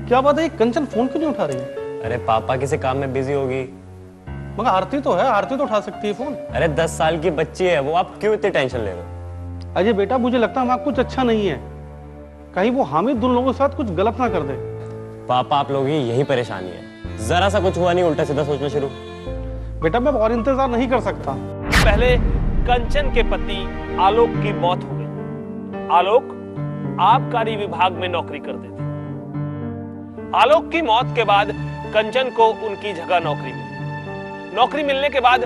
क्या बात है, कंचन फोन क्यों नहीं उठा रही है? अरे पापा किसी काम में बिजी होगी। मगर आरती तो है, आरती तो उठा सकती है फोन। अरे 10 साल की बच्ची है वो, आप क्यों इतनी टेंशन ले रहे हो? अजय बेटा, मुझे लगता है वहां कुछ अच्छा नहीं है। कहीं वो हामिद उन लोगों के साथ कुछ गलत ना कर दे। पापा आप लोगों की यही परेशानी है, जरा सा कुछ हुआ नहीं उल्टा सीधा सोचना शुरू। बेटा मैं और इंतजार नहीं कर सकता। पहले कंचन के पति आलोक की मौत हो गई। आलोक आबकारी विभाग में नौकरी करते थे। आलोक की मौत के बाद कंचन को उनकी जगह नौकरी मिली। नौकरी मिलने के बाद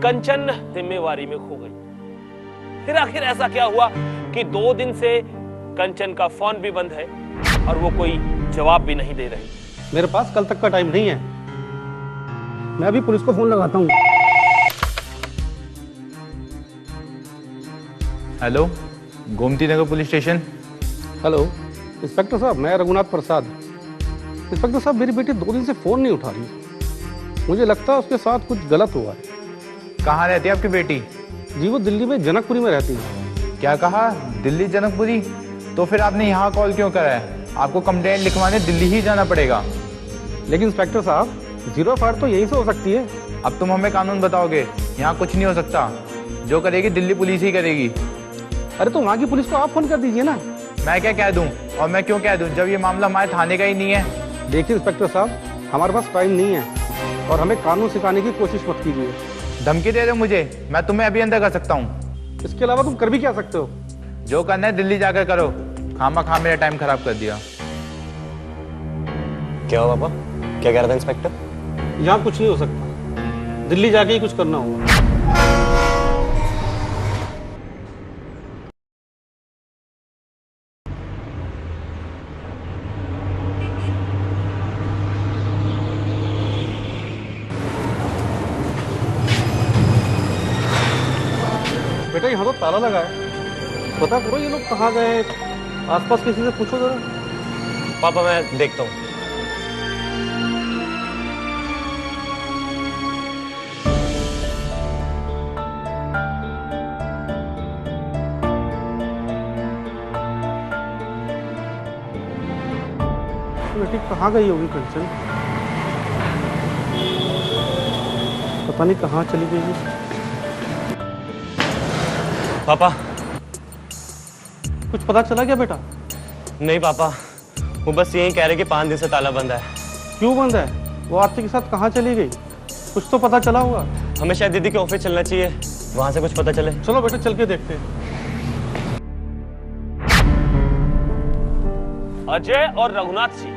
कंचन जिम्मेवारी में खो गई। फिर आखिर ऐसा क्या हुआ कि 2 दिन से कंचन का फोन भी बंद है और वो कोई जवाब भी नहीं दे रही। मेरे पास कल तक का टाइम नहीं है, मैं अभी पुलिस को फोन लगाता हूँ। Hello, Gomti Nagar police station. Hello inspector साहब, मैं रघुनाथ प्रसाद। इंस्पेक्टर साहब, मेरी बेटी 2 दिन से फोन नहीं उठा रही। मुझे लगता है उसके साथ कुछ गलत हुआ है। कहाँ रहती है आपकी बेटी? जी वो दिल्ली में जनकपुरी में रहती है। क्या कहा? दिल्ली जनकपुरी? तो फिर आपने यहाँ कॉल क्यों करा है? आपको कंप्लेंट लिखवाने दिल्ली ही जाना पड़ेगा। लेकिन इंस्पेक्टर साहब, 0 फायर तो यहीं से हो सकती है। अब तुम हमें कानून बताओगे? यहाँ कुछ नहीं हो सकता, जो करेगी दिल्ली पुलिस ही करेगी। अरे तो वहाँ की पुलिस को आप फोन कर दीजिए ना। मैं क्या कह दूँ, और मैं क्यों कह दूँ जब ये मामला हमारे थाने का ही नहीं है? देखिए इंस्पेक्टर साहब, हमारे पास टाइम नहीं है और हमें कानून सिखाने की कोशिश मत कीजिए। धमकी दे रहे हो मुझे? मैं तुम्हें अभी अंदर कर सकता हूँ। इसके अलावा तुम कर भी क्या सकते हो? जो करना है दिल्ली जाकर करो, खामा खा मेरा टाइम खराब कर दिया। क्या हुआ पापा, क्या कह रहा था इंस्पेक्टर? यहाँ कुछ नहीं हो सकता, दिल्ली जाके ही कुछ करना होगा। बेटा यहाँ तो ताला लगा है, पता करो ये लोग कहाँ गए। आसपास किसी से पूछो जरा। पापा मैं देखता हूँ। बेटी कहाँ गई होगी कंचन? पता नहीं कहाँ चली गई है। पापा कुछ पता चला क्या बेटा? नहीं पापा, वो बस यही कह रहे कि 5 दिन से ताला बंद है। क्यों बंद है? वो आरती के साथ कहाँ चली गई? कुछ तो पता चला होगा। हमें शायद दीदी के ऑफिस चलना चाहिए, वहां से कुछ पता चले। चलो बेटा चल के देखते हैं। अजय और रघुनाथ जी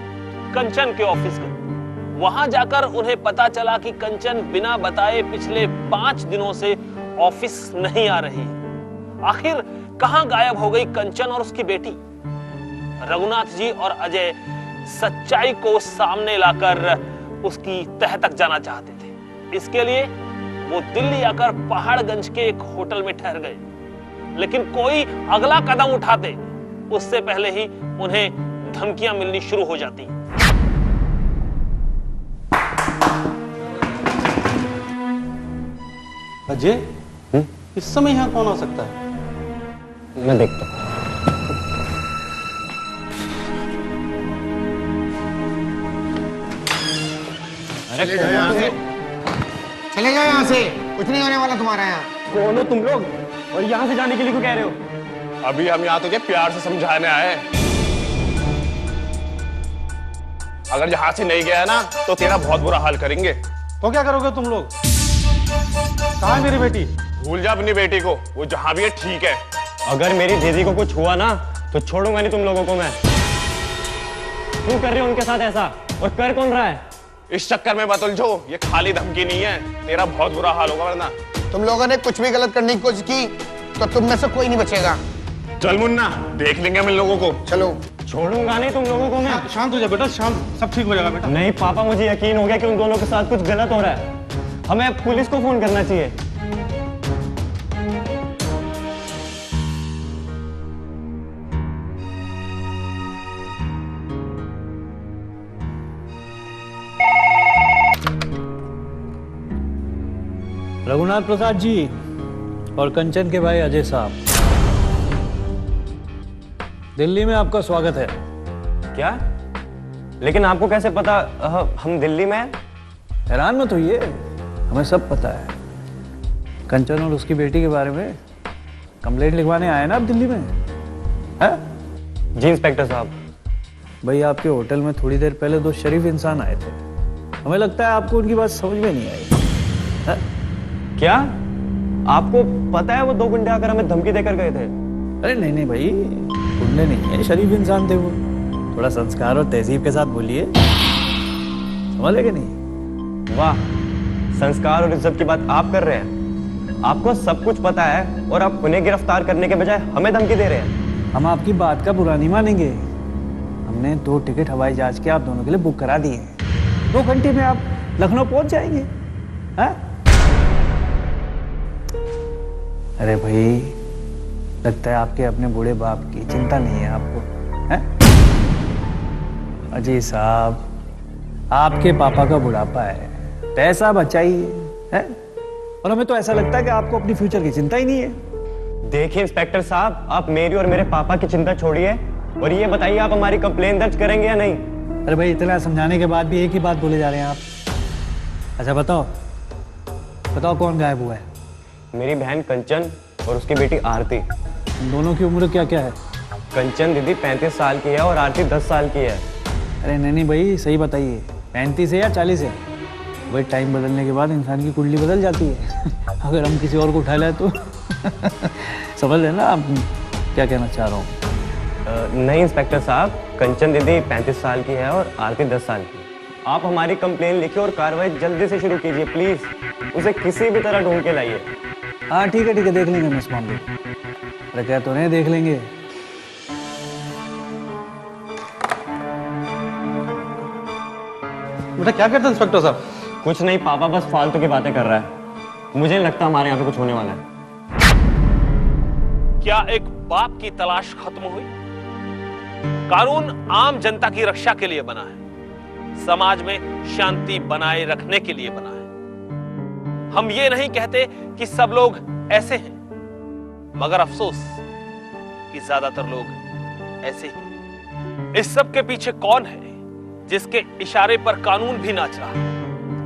कंचन के ऑफिस गए। वहां जाकर उन्हें पता चला कि कंचन बिना बताए पिछले 5 दिनों से ऑफिस नहीं आ रही। आखिर कहां गायब हो गई कंचन और उसकी बेटी? रघुनाथ जी और अजय सच्चाई को सामने लाकर उसकी तह तक जाना चाहते थे। इसके लिए वो दिल्ली आकर पहाड़गंज के एक होटल में ठहर गए, लेकिन कोई अगला कदम उठाते उससे पहले ही उन्हें धमकियां मिलनी शुरू हो जाती। अजय, इस समय यहाँ कौन आ सकता है? मैं देखता हूँ। चले जाओ यहाँ से, चले जाओ यहाँ से, कुछ नहीं होने वाला तुम्हारा यहाँ। कौन हो तुम लोग और यहाँ से जाने के लिए क्यों कह रहे हो? अभी हम यहाँ तुझे प्यार से समझाने आए। अगर यहाँ से नहीं गया ना तो तेरा बहुत बुरा हाल करेंगे। तो क्या करोगे तुम लोग? कहाँ है मेरी बेटी? भूल जा अपनी बेटी को, वो जहाँ भी है ठीक है। अगर मेरी दीदी को कुछ हुआ ना तो छोड़ूंगा नहीं तुम लोगों को मैं। क्यों कर रहे हो उनके साथ ऐसा, और कर कौन रहा है? इस चक्कर में मत उलझो, ये खाली धमकी नहीं है, तेरा बहुत बुरा हाल होगा वरना। तुम लोगों ने कुछ भी गलत करने की कोशिश की तो तुम में से कोई नहीं बचेगा। चल मुन्ना, देख लेंगे हम इन लोगों को। चलो। छोड़ूंगा नहीं तुम लोगों को मैं। शांत हो जा बेटा, शांत, सब ठीक हो जाएगा बेटा। नहीं पापा, मुझे यकीन हो गया कि उन दोनों के साथ कुछ गलत हो रहा है। हमें पुलिस को फोन करना चाहिए। रघुनाथ प्रसाद जी और कंचन के भाई अजय साहब, दिल्ली में आपका स्वागत है। क्या? लेकिन आपको कैसे पता हम दिल्ली में हैं? हैरान मत होइए, हमें सब पता है। कंचन और उसकी बेटी के बारे में कंप्लेंट लिखवाने आए ना आप दिल्ली में, हैं? जी इंस्पेक्टर साहब। भाई आपके होटल में थोड़ी देर पहले दो शरीफ इंसान आए थे, हमें लगता है आपको उनकी बात समझ में नहीं आई, हैं? क्या आपको पता है वो दो गुंडे आकर हमें धमकी देकर गए थे? अरे नहीं नहीं भाई, गुंडे नहीं है, शरीफ इंसान थे वो। थोड़ा संस्कार और तहजीब के साथ बोलिए, समझ लगे नहीं? वाह, संस्कार और इज्जत की बात आप कर रहे हैं। आपको सब कुछ पता है और आप उन्हें गिरफ्तार करने के बजाय हमें धमकी दे रहे हैं। हम आपकी बात का बुरा नहीं मानेंगे। हमने 2 टिकट हवाई जहाज के आप दोनों के लिए बुक करा दिए हैं। 2 घंटे में आप लखनऊ पहुंच जाएंगे, हैं? अरे भाई, लगता है आपके अपने बूढ़े बाप की चिंता नहीं है आपको, हैं? अजय साहब, आपके पापा का बुढ़ापा है, पैसा बचाइए, हैं? और हमें तो ऐसा लगता है कि आपको अपनी फ्यूचर की चिंता ही नहीं है। देखिए इंस्पेक्टर साहब, आप मेरी और मेरे पापा की चिंता छोड़िए और ये बताइए आप हमारी कंप्लेन दर्ज करेंगे या नहीं? अरे भाई, इतना समझाने के बाद भी एक ही बात बोले जा रहे हैं आप। अच्छा बताओ कौन गायब हुआ है? मेरी बहन कंचन और उसकी बेटी आरती। इन दोनों की उम्र क्या क्या है? कंचन दीदी 35 साल की है और आरती 10 साल की है। अरे नहीं भाई, सही बताइए, 35 है या 40 है? भाई टाइम बदलने के बाद इंसान की कुंडली बदल जाती है। अगर हम किसी और को उठा लें तो समझ लेना आप क्या कहना चाह रहा हूँ। नहीं इंस्पेक्टर साहब, कंचन दीदी 35 साल की है और आरती 10 साल की। आप हमारी कंप्लेन लिखिए और कार्रवाई जल्दी से शुरू कीजिए प्लीज। उसे किसी भी तरह ढूंढ के लाइए। हाँ ठीक है, देख लेंगे हम इस मामले को। अरे क्या तो नहीं, देख लेंगे। बेटा क्या करते हैं इंस्पेक्टर साहब? कुछ नहीं, पापा बस फालतू की बातें कर रहा है। मुझे नहीं लगता हमारे यहाँ पे कुछ होने वाला है। क्या एक बाप की तलाश खत्म हुई? कानून आम जनता की रक्षा के लिए बना है, समाज में शांति बनाए रखने के लिए बना है। हम ये नहीं कहते कि सब लोग ऐसे हैं, मगर अफसोस कि ज्यादातर लोग ऐसे ही। इस सब के पीछे कौन है जिसके इशारे पर कानून भी नाच रहा है?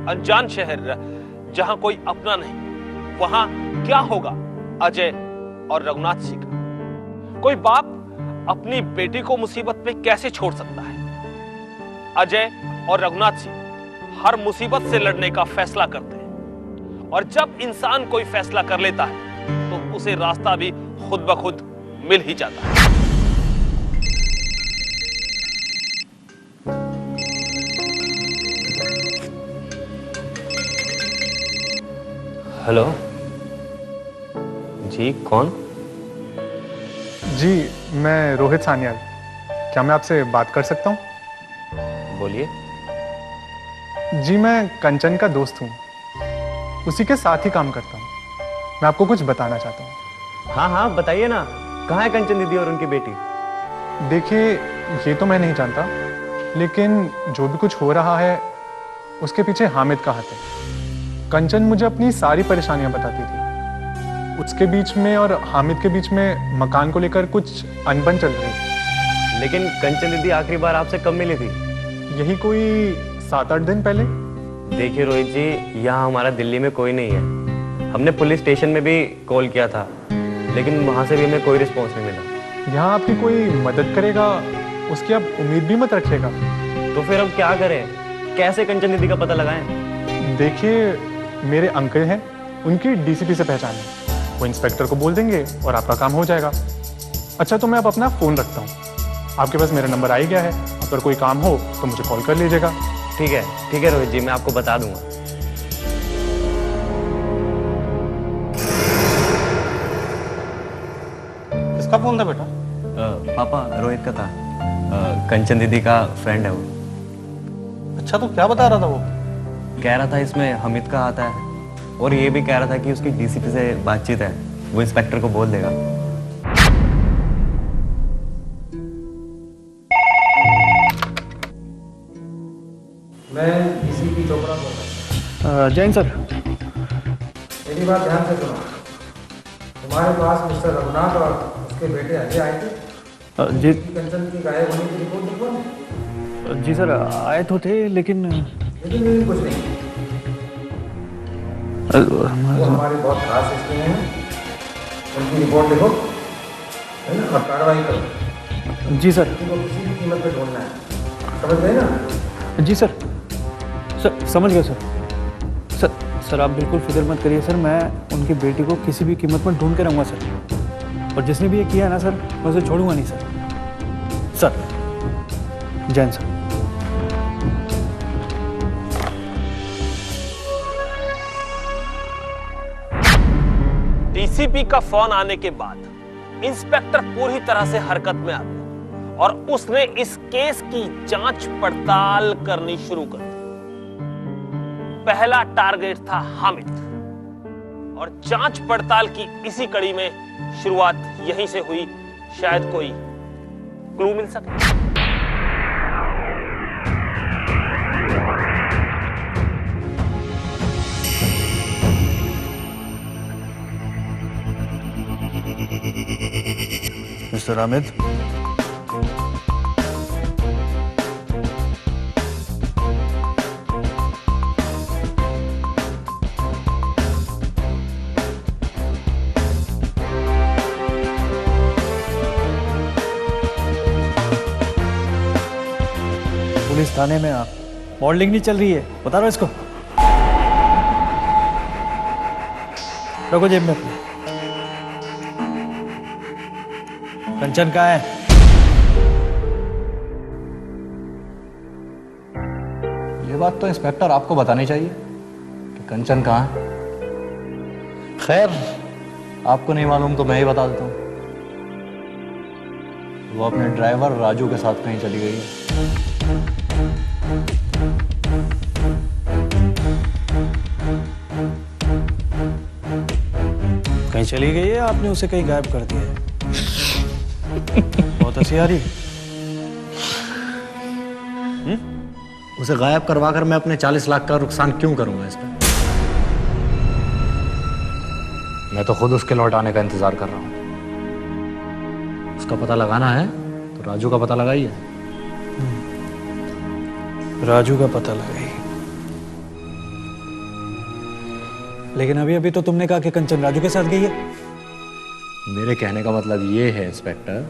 अनजान शहर जहां कोई अपना नहीं, वहां क्या होगा अजय और रघुनाथ सिंह का? कोई बाप अपनी बेटी को मुसीबत में कैसे छोड़ सकता है? अजय और रघुनाथ सिंह हर मुसीबत से लड़ने का फैसला करते हैं, और जब इंसान कोई फैसला कर लेता है तो उसे रास्ता भी खुद ब खुद मिल ही जाता है। हेलो जी, कौन? जी मैं रोहित सान्याल, क्या मैं आपसे बात कर सकता हूँ? बोलिए। जी मैं कंचन का दोस्त हूँ, उसी के साथ ही काम करता हूँ। मैं आपको कुछ बताना चाहता हूँ। हाँ हाँ बताइए ना, कहाँ है कंचन दीदी और उनकी बेटी? देखिए ये तो मैं नहीं जानता, लेकिन जो भी कुछ हो रहा है उसके पीछे हामिद का हाथ है। कंचन मुझे अपनी सारी परेशानियां बताती थी। उसके बीच में और हामिद के बीच में मकान को लेकर कुछ अनबन चल रही थी। लेकिन कंचन दीदी आखिरी बार आपसे कब मिली थी? यही कोई 7-8 दिन पहले। देखिए रोहित जी, यहाँ हमारा दिल्ली में कोई नहीं है। हमने पुलिस स्टेशन में भी कॉल किया था, लेकिन वहाँ से भी हमें कोई रिस्पॉन्स नहीं मिला। यहाँ आपकी कोई मदद करेगा उसकी आप उम्मीद भी मत रखिएगा। तो फिर हम क्या करें? कैसे कंचन दीदी का पता लगाएं? देखिए मेरे अंकल हैं, उनकी डीसीपी से पहचान है, वो इंस्पेक्टर को बोल देंगे और आपका काम हो जाएगा। अच्छा तो मैं अब अपना फ़ोन रखता हूँ, आपके पास मेरा नंबर आ ही गया है। अगर कोई काम हो तो मुझे कॉल कर लीजिएगा। ठीक है रोहित जी, मैं आपको बता दूंगा। किसका फोन था बेटा? पापा रोहित का था। कंचन दीदी का फ्रेंड है वो। अच्छा तो क्या बता रहा था वो? कह रहा था इसमें हामिद का आता है, और ये भी कह रहा था कि उसकी डीसीपी से बातचीत है, वो इंस्पेक्टर को बोल देगा। मैं डीसीपी चोपड़ा बोल रहा हूँ। जैन सर। मेरी बात ध्यान से सुनो। तुम्हारे पास मिस्टर रघुनाथ और उसके बेटे अजय आए थे। जी कंचन की गायब होने की रिपोर्ट लिखवाने। जी सर आए तो थे लेकिन लेकिन कुछ नहीं, वो हमारे बहुत खास इसमें हैं, उनकी रिपोर्ट लिखो है ना, और कार्रवाई करो। जी सर। उनको किसी भी कीमत पे ढूंढना है, समझ गए ना? जी सर। सर समझ गया सर। सर आप बिल्कुल फिक्र मत करिए सर, मैं उनकी बेटी को किसी भी कीमत पर ढूंढ के रहूँगा सर। और जिसने भी ये किया है ना सर, मैं उसे छोड़ूंगा नहीं sir. Sir Jain sir. DCP का फोन आने के बाद इंस्पेक्टर पूरी तरह से हरकत में आ गया और उसने इस केस की जांच पड़ताल करनी शुरू कर दी। पहला टारगेट था हामिद और जांच पड़ताल की इसी कड़ी में शुरुआत यहीं से हुई। शायद कोई क्लू मिल सके। मिस्टर हामिद, पुलिस थाने में आप मॉडलिंग नहीं चल रही है, बता रहा इसको। रखो जेब में अपने। कंचन कहाँ है? ये बात तो इंस्पेक्टर आपको बतानी चाहिए कि कंचन कहाँ है। खैर, आपको नहीं मालूम तो मैं ही बता देता हूँ। वो अपने ड्राइवर राजू के साथ कहीं चली गई है। कहीं चली गई है, आपने उसे कहीं गायब कर दिया है। बहुत हंसी आ रही। उसे गायब करवा कर मैं अपने 40 लाख का नुकसान क्यों करूंगा इस पर? मैं तो खुद उसके लौट आने का इंतजार कर रहा हूं। उसका पता लगाना है तो राजू का पता लगाइए। राजू का पता लगाइए। लेकिन अभी अभी तो तुमने कहा कि कंचन राजू के साथ गई है। मेरे कहने का मतलब ये है इंस्पेक्टर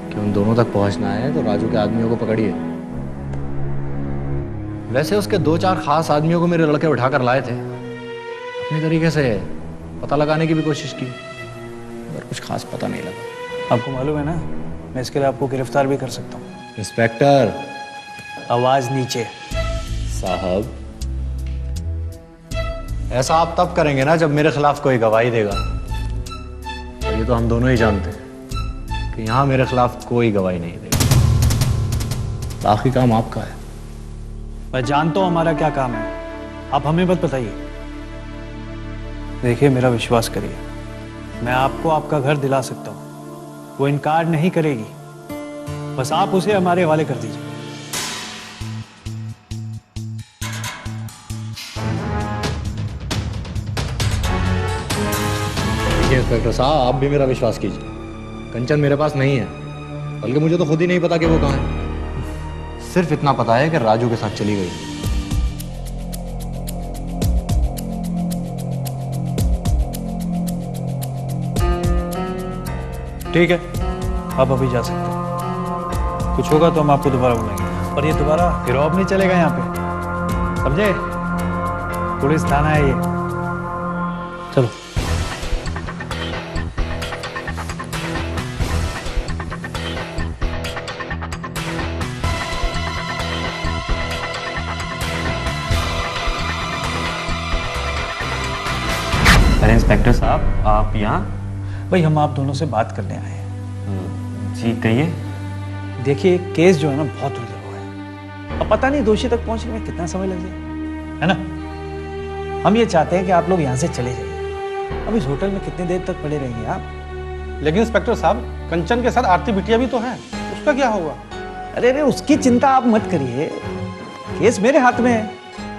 कि उन दोनों तक पहुंचना है तो राजू के आदमियों को पकड़िए। वैसे उसके 2-4 खास आदमियों को मेरे लड़के उठाकर लाए थे। अपनी तरीके से पता लगाने की भी कोशिश की, पर कुछ खास पता नहीं लगा। आपको मालूम है ना, मैं इसके लिए आपको गिरफ्तार भी कर सकता हूँ। इंस्पेक्टर, आवाज नीचे। साहब, ऐसा आप तब करेंगे ना जब मेरे खिलाफ कोई गवाही देगा। और ये तो हम दोनों ही जानते हैं कि यहां मेरे खिलाफ कोई गवाही नहीं देगा। बाकी काम आपका है। मैं जानता हूं हमारा क्या काम है, आप हमें मत बताइए। देखिए, मेरा विश्वास करिए, मैं आपको आपका घर दिला सकता हूं। वो इनकार नहीं करेगी, बस आप उसे हमारे हवाले कर दीजिए। इंस्पेक्टर साहब, आप भी मेरा विश्वास कीजिए। कंचन मेरे पास नहीं है, बल्कि मुझे तो खुद ही नहीं पता कि वो कहाँ है। सिर्फ इतना पता है कि राजू के साथ चली गई। ठीक है, आप अभी जा सकते हैं। कुछ होगा तो हम आपको दोबारा बुलाएंगे। और ये दोबारा गिरौब नहीं चलेगा यहाँ पे, समझे? पुलिस थाना है ये। चलो। अरे इंस्पेक्टर साहब, आप यहाँ? भाई, हम आप दोनों से बात करने आए हैं। जी कहिए। देखिए, केस जो है ना बहुत उलझा हुआ है। अब पता नहीं दोषी तक पहुंचने में कितना समय लग जाए, है ना? हम ये चाहते हैं कि आप लोग यहाँ से चले जाइए। अब इस होटल में कितनी देर तक पड़े रहेंगे आप? लेकिन इंस्पेक्टर साहब, कंचन के साथ आरती बिटिया भी तो है, उसका क्या होगा? अरे अरे, उसकी चिंता आप मत करिए, केस मेरे हाथ में है।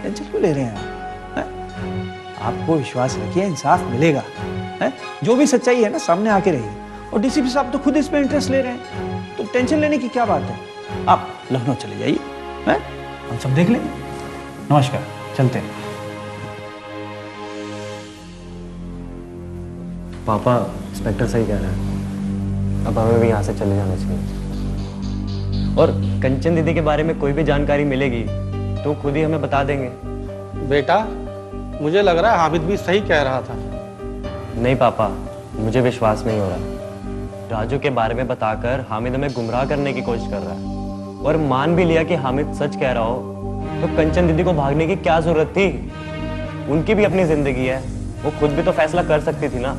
टेंशन क्यों ले रहे हैं आप? आपको विश्वास रखिए, इंसाफ मिलेगा। है? जो भी सच्चाई है ना, सामने आके रहेगी। और डीसीपी साहब तो खुद इसमें इंटरेस्ट ले रहे हैं, तो टेंशन लेने की क्या बात है? आप लखनऊ चले जाइए, हैं? हम सब देख लेंगे। नमस्कार, चलते हैं। पापा, इंस्पेक्टर सही कह रहा है, अब हमें भी यहाँ से चले जाना चाहिए। और कंचन दीदी के बारे में कोई भी जानकारी मिलेगी तो खुद ही हमें बता देंगे। बेटा, मुझे लग रहा है हामिद भी सही कह रहा था। नहीं पापा, मुझे विश्वास नहीं हो रहा। राजू के बारे में बताकर हामिद हमें गुमराह करने की कोशिश कर रहा है, और मान भी लिया कि हामिद सच कह रहा हो तो कंचन दीदी को भागने की क्या जरूरत थी? उनकी भी अपनी जिंदगी है, वो खुद भी तो फैसला कर सकती थी ना।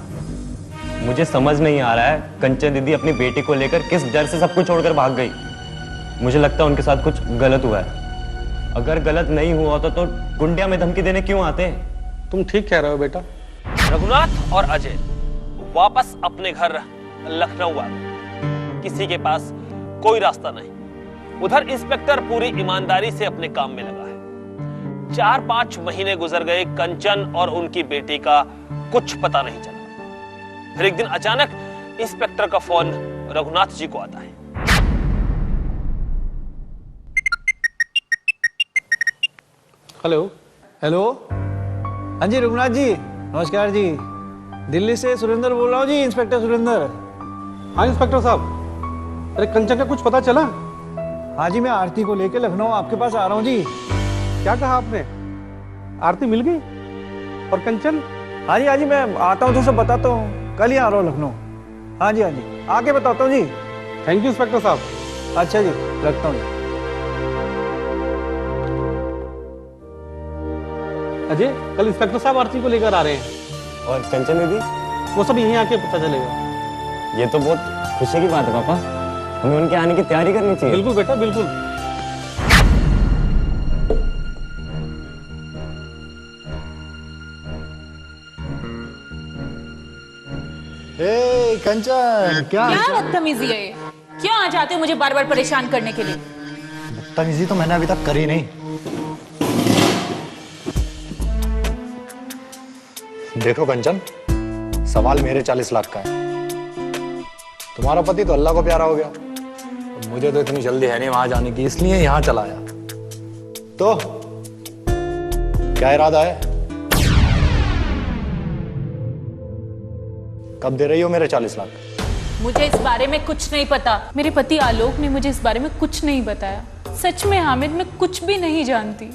मुझे समझ नहीं आ रहा है कंचन दीदी अपनी बेटी को लेकर किस डर से सब कुछ छोड़कर भाग गई। मुझे लगता है उनके साथ कुछ गलत हुआ है। अगर गलत नहीं हुआ होता तो गुंडिया में धमकी देने क्यों आते? तुम ठीक कह रहे हो बेटा। रघुनाथ और अजय वापस अपने घर लखनऊ आ गए। किसी के पास कोई रास्ता नहीं। उधर इंस्पेक्टर पूरी ईमानदारी से अपने काम में लगा है। 4-5 महीने गुजर गए, कंचन और उनकी बेटी का कुछ पता नहीं चला। फिर एक दिन अचानक इंस्पेक्टर का फोन रघुनाथ जी को आता है। हेलो। हेलो, हाँ जी रघुनाथ जी, नमस्कार जी। दिल्ली से सुरेंद्र बोल रहा हूँ जी, इंस्पेक्टर सुरेंद्र। हाँ इंस्पेक्टर साहब, अरे कंचन का कुछ पता चला? हाँ जी, मैं आरती को लेके लखनऊ आपके पास आ रहा हूँ जी। क्या कहा आपने? आरती मिल गई? और कंचन? हाँ जी, मैं आता हूँ तो सब बताता हूँ। कल ही आ रहा हूँ लखनऊ। हाँ जी, आके बताता हूँ जी। थैंक यू इंस्पेक्टर साहब। अच्छा जी, रखता हूँ जी। अजय, कल इंस्पेक्टर साहब आरती को लेकर आ रहे हैं। और कंचन दीदी? वो सब यहीं आके पता चलेगा। ये तो बहुत खुशी की बात है पापा, हमें उनके आने की तैयारी करनी चाहिए। बिल्कुल बेटा, बिल्कुल। ए कंचन, क्या बदतमीजी है ये? क्यों आ जाते हो मुझे बार बार परेशान करने के लिए? बदतमीजी तो मैंने अभी तक करी नहीं। देखो कंचन, सवाल मेरे 40 लाख का है। तुम्हारा पति तो अल्लाह को प्यारा हो गया, तो मुझे तो इतनी जल्दी है नहीं वहां जाने की, इसलिए यहां चला आया। तो क्या इरादा है? कब दे रही हो मेरे 40 लाख? मुझे इस बारे में कुछ नहीं पता। मेरे पति आलोक ने मुझे इस बारे में कुछ नहीं बताया। सच में हामिद, मैं कुछ भी नहीं जानती।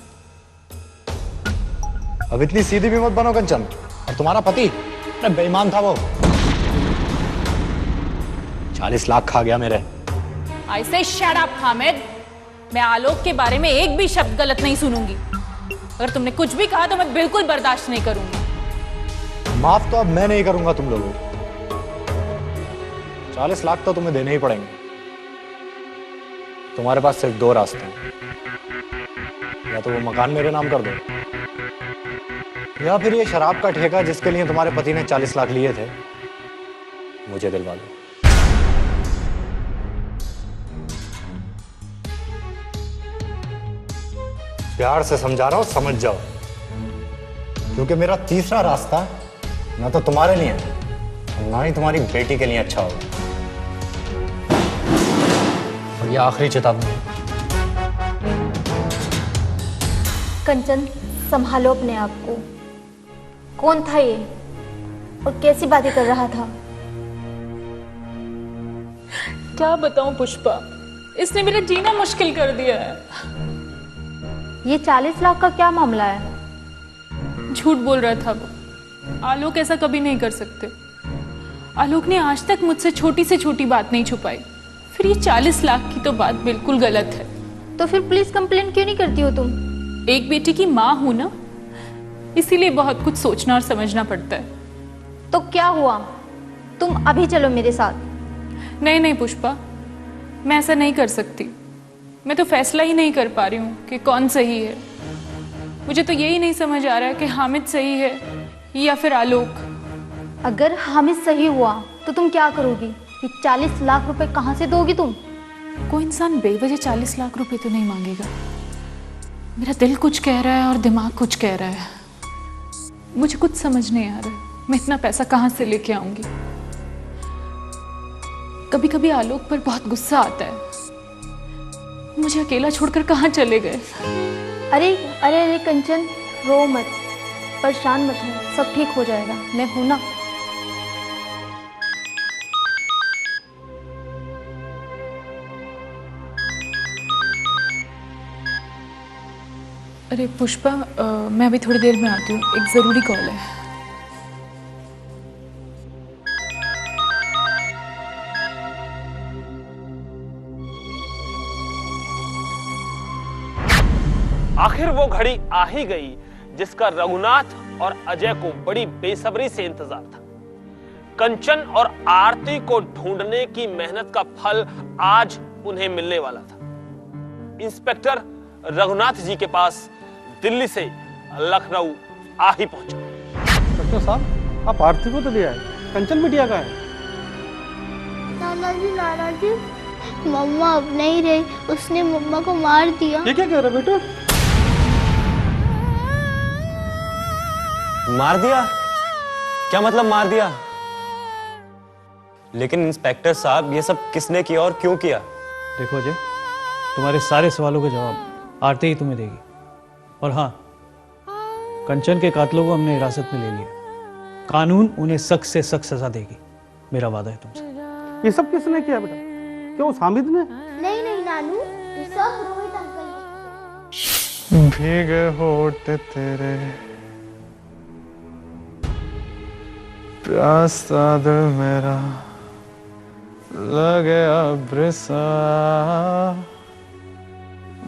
अब इतनी सीधी भी मत बनो कंचन। और तुम्हारा पति बेईमान था, वो 40 लाख खा गया मेरे। I say shut up Hamid. मैं आलोक के बारे में एक भी शब्द गलत नहीं सुनूंगी। अगर तुमने कुछ भी कहा तो मैं बिल्कुल बर्दाश्त नहीं करूंगी। माफ तो अब मैं नहीं करूंगा तुम लोगों को। 40 लाख तो तुम्हें देने ही पड़ेंगे। तुम्हारे पास सिर्फ 2 रास्ते हैं, या तो वो मकान मेरे नाम कर दो, या फिर ये शराब का ठेका जिसके लिए तुम्हारे पति ने 40 लाख लिए थे, मुझे दिलवा दो। प्यार से समझा रहा हूं, समझ जाओ, क्योंकि मेरा तीसरा रास्ता ना तो तुम्हारे लिए और ना ही तुम्हारी बेटी के लिए अच्छा होगा। और ये आखिरी चेतावनी है। कंचन, संभालो अपने आप को। कौन था ये और कैसी बातें कर रहा था? क्या बताऊं पुष्पा, इसने मेरा जीना मुश्किल कर दिया है। ये 40 लाख का क्या मामला है? झूठ बोल रहा था वो। आलोक ऐसा कभी नहीं कर सकते। आलोक ने आज तक मुझसे छोटी से छोटी बात नहीं छुपाई। फिर ये 40 लाख की तो बात बिल्कुल गलत है। तो फिर पुलिस कंप्लेन क्यों नहीं करती हो तुम? एक बेटी की माँ हूं ना, इसीलिए बहुत कुछ सोचना और समझना पड़ता है। तो क्या हुआ? तुम अभी चलो मेरे साथ। नहीं नहीं पुष्पा, मैं ऐसा नहीं कर सकती। मैं तो फैसला ही नहीं कर पा रही हूँ कि कौन सही है। मुझे तो यही नहीं समझ आ रहा है कि हामिद सही है या फिर आलोक। अगर हामिद सही हुआ तो तुम क्या करोगी? ये 40 लाख रुपए कहाँ से दोगी तुम? कोई इंसान बेवजह 40 लाख रुपए तो नहीं मांगेगा। मेरा दिल कुछ कह रहा है और दिमाग कुछ कह रहा है। मुझे कुछ समझ नहीं आ रहा है, मैं इतना पैसा कहाँ से लेके आऊंगी। कभी कभी आलोक पर बहुत गुस्सा आता है। मुझे अकेला छोड़कर कहाँ चले गए? अरे अरे अरे कंचन, रो मत, परेशान मत हो, सब ठीक हो जाएगा, मैं हूं ना। अरे पुष्पा, मैं अभी थोड़ी देर में आती हूँ, एक ज़रूरी कॉल है। आखिर वो घड़ी आ ही गई जिसका रघुनाथ और अजय को बड़ी बेसब्री से इंतजार था। कंचन और आरती को ढूंढने की मेहनत का फल आज उन्हें मिलने वाला था। इंस्पेक्टर रघुनाथ जी के पास दिल्ली से लखनऊ आ ही पहुंचा। डॉक्टर साहब, आप आरती को तो ले आए, कंचन बिटिया का है? नाना जी, मम्मा अब नहीं रही, उसने मम्मा को मार दिया। ये क्या कह रहे बेटा? मार दिया? क्या मतलब मार दिया? लेकिन इंस्पेक्टर साहब, ये सब किसने किया और क्यों किया? देखो अजय, तुम्हारे सारे सवालों के जवाब आरती ही तुम्हें देगी। और हाँ, कंचन के कातलों को हमने हिरासत में ले लिया। कानून उन्हें सख्त से सख्त सजा देगी, मेरा वादा है तुमसे। ये सब किसने किया बेटा? क्या उस हामिद ने? नहीं नहीं नानू, ये सब रोहित अंकल ने। भीगे होठ तेरे, प्यासा दिल मेरा, लगे अब्र सा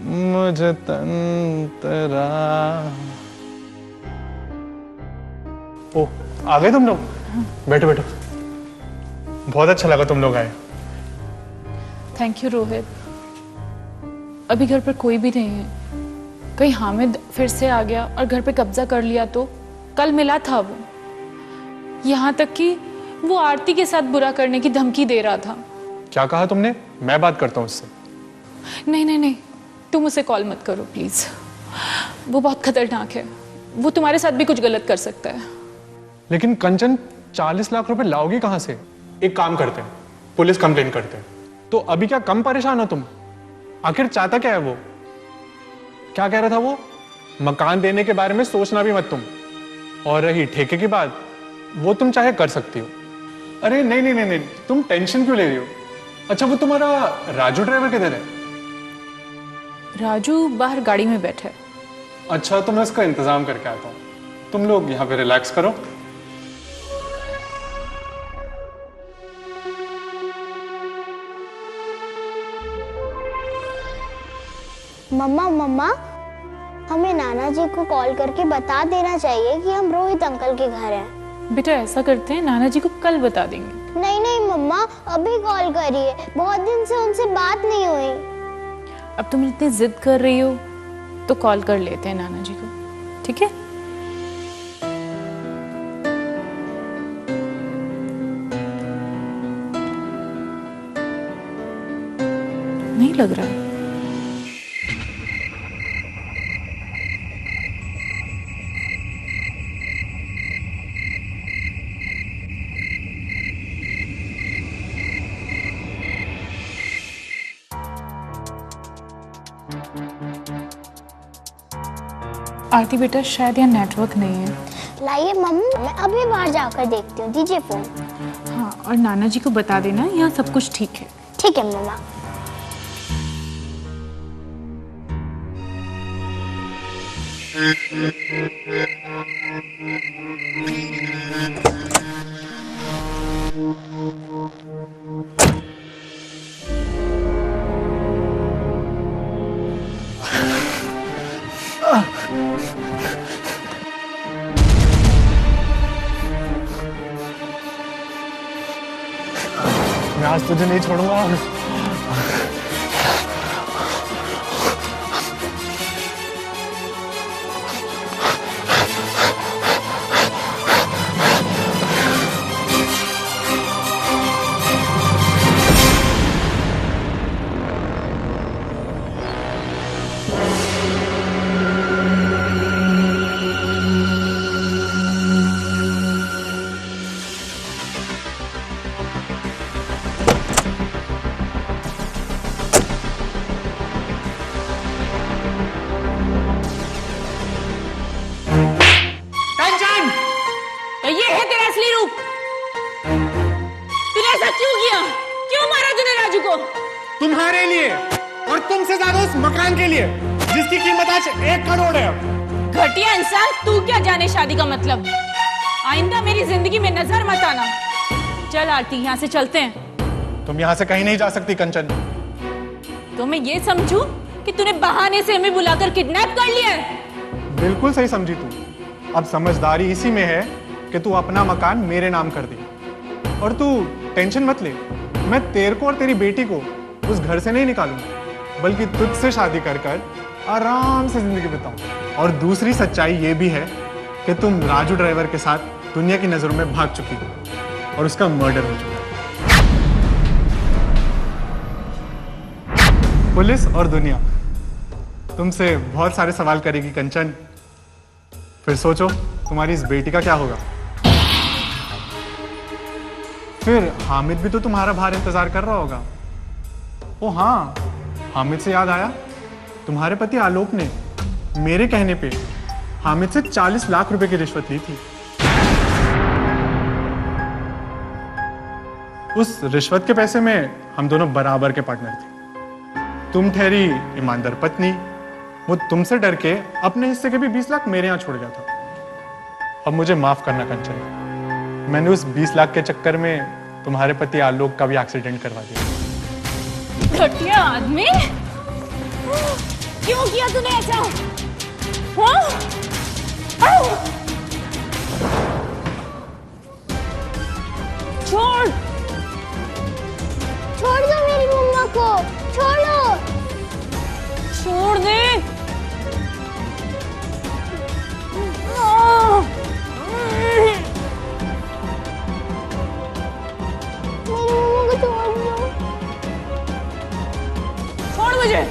मुझे तन तेरा। ओ, आ गए तुम लोग? बैठो बैठो, बहुत अच्छा लगा तुम लोग आए। Thank you Rohit. अभी घर पर कोई भी नहीं है, कहीं हामिद फिर से आ गया और घर पे कब्जा कर लिया तो? कल मिला था वो, यहाँ तक कि वो आरती के साथ बुरा करने की धमकी दे रहा था। क्या कहा तुमने? मैं बात करता हूँ उससे। नहीं नहीं नहीं, तुम उसे कॉल मत करो प्लीज, वो बहुत खतरनाक है, वो तुम्हारे साथ भी कुछ गलत कर सकता है। लेकिन कंचन 40 लाख रुपए लाओगी कहां से? एक काम करते हैं, पुलिस कंप्लेन करते हैं। तो अभी क्या कम परेशान हो तुम? आखिर चाहता क्या है वो? क्या कह रहा था वो? मकान देने के बारे में सोचना भी मत तुम। और रही ठेके की बात, वो तुम चाहे कर सकती हो। अरे नहीं नहीं नहीं नहीं, तुम टेंशन क्यों ले रही हो? अच्छा, वो तुम्हारा राजू ड्राइवर किधर है? राजू बाहर गाड़ी में बैठा है। अच्छा, तो मैं उसका इंतजाम करके आता हूँ, तुम लोग यहाँ पे रिलैक्स करो। मम्मा मम्मा, हमें नाना जी को कॉल करके बता देना चाहिए कि हम रोहित अंकल के घर हैं। बेटा ऐसा करते हैं, नाना जी को कल बता देंगे। नहीं नहीं मम्मा, अभी कॉल करिए, बहुत दिन से उनसे बात नहीं हुई। अब तुम इतनी जिद कर रही हो तो कॉल कर लेते हैं नाना जी को, ठीक है? नहीं लग रहा है। आरती बेटा, शायद यहाँ नेटवर्क नहीं है। लाइए मम्मी, मैं अभी बाहर जाकर देखती हूँ, दीजिए फोन। हाँ, और नाना जी को बता देना यहाँ सब कुछ ठीक है। ठीक है मम्मा। मैं आज तुझे नहीं छोड़ूंगा। को? तुम्हारे लिए और तुमसे ज्यादा उस मकान के लिए जिसकी कीमत आज 1 करोड़ है। घटिया इंसान, तू क्या जाने शादी का मतलब। आइंदा मेरी जिंदगी में नजर मत आना। चल आरती, यहाँ से चलते हैं। तुम यहाँ से कहीं नहीं जा सकती कंचन। तो मैं ये समझूं कि तूने बहाने से हमें बुलाकर किडनैप कर लिया है? बिल्कुल सही समझी तू। अब समझदारी इसी में है कि तू अपना मकान मेरे नाम कर दे। और तू टेंशन मत ले, मैं तेरे को और तेरी बेटी को उस घर से नहीं निकालूंगा, बल्कि तुझसे शादी कर कर आराम से जिंदगी बिताऊं। और दूसरी सच्चाई ये भी है कि तुम राजू ड्राइवर के साथ दुनिया की नजरों में भाग चुकी हो और उसका मर्डर हो चुका है। पुलिस और दुनिया तुमसे बहुत सारे सवाल करेगी कंचन। फिर सोचो तुम्हारी इस बेटी का क्या होगा। फिर हामिद भी तो तुम्हारा बाहर इंतजार कर रहा होगा। ओ हाँ, हामिद से याद आया, तुम्हारे पति आलोक ने मेरे कहने पे हामिद से 40 लाख रुपए की रिश्वत ली थी। उस रिश्वत के पैसे में हम दोनों बराबर के पार्टनर थे। तुम ठहरी ईमानदार पत्नी, वो तुमसे डर के अपने हिस्से के भी 20 लाख मेरे यहां छोड़ गया था। अब मुझे माफ करना कंचन, मैंने उस 20 लाख के चक्कर में तुम्हारे पति आलोक का भी एक्सीडेंट करवा दिया। घटिया आदमी, क्यों किया तूने ऐसा? छोड़ छोड़ दो मेरी मम्मा को, छोड़ो। छोड़ दे। मेरी मम्मा को छोड़ दो। छोड़ मुझे।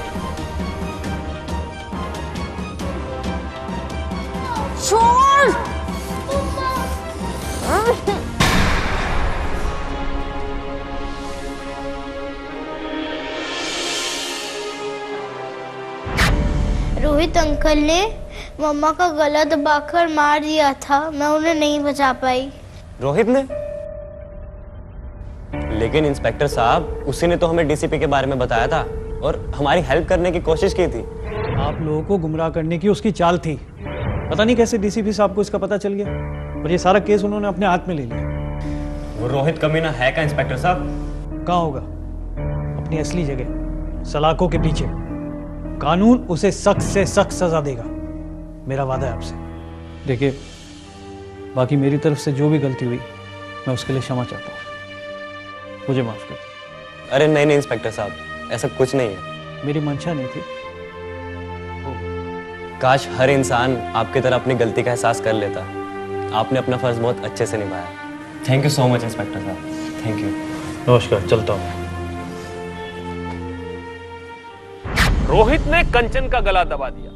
छोड़। रोहित अंकल ने मम्मा का गला दबाकर मार दिया था, मैं उन्हें नहीं बचा पाई। रोहित ने? लेकिन इंस्पेक्टर साहब, उसी ने तो हमें डीसीपी के बारे में बताया था और हमारी हेल्प करने की कोशिश की थी। आप लोगों को गुमराह करने की उसकी चाल थी। पता नहीं कैसे डीसीपी साहब को इसका पता चल गया और ये सारा केस उन्होंने अपने हाथ में ले लिया। वो रोहित कमीना है का इंस्पेक्टर साहब? कहाँ होगा? अपनी असली जगह, सलाखों के पीछे। कानून उसे सख्त से सख्त सजा देगा, मेरा वादा है आपसे। देखिए, बाकी मेरी तरफ से जो भी गलती हुई मैं उसके लिए क्षमा चाहता हूँ, मुझे माफ कर दीजिए। अरे नहीं नहीं इंस्पेक्टर साहब, ऐसा कुछ नहीं है। मेरी मंशा नहीं थी। काश हर इंसान आपकी तरह अपनी गलती का एहसास कर लेता। आपने अपना फर्ज बहुत अच्छे से निभाया। Thank you so much inspector साहब, थैंक यू। नमस्कार, चलता हूँ। रोहित ने कंचन का गला दबा दिया,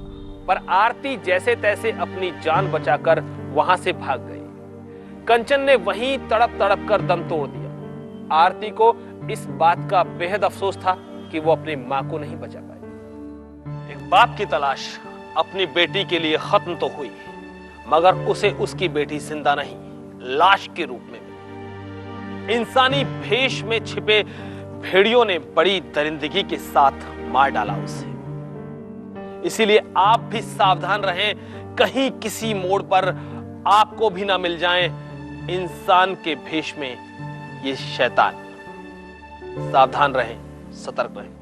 पर आरती जैसे तैसे अपनी जान बचाकर वहां से भाग गई। कंचन ने वहीं तड़प तड़प कर दम तोड़ दिया। आरती को इस बात का बेहद अफसोस था कि वो अपनी मां को नहीं बचा पाई। एक बाप की तलाश अपनी बेटी के लिए खत्म तो हुई, मगर उसे उसकी बेटी जिंदा नहीं, लाश के रूप में मिली। इंसानी भेष में छिपे भेड़ियों ने बड़ी दरिंदगी के साथ मार डाला उसे। इसीलिए आप भी सावधान रहें, कहीं किसी मोड़ पर आपको भी ना मिल जाएं इंसान के भेष में ये शैतान। सावधान रहें, सतर्क रहें।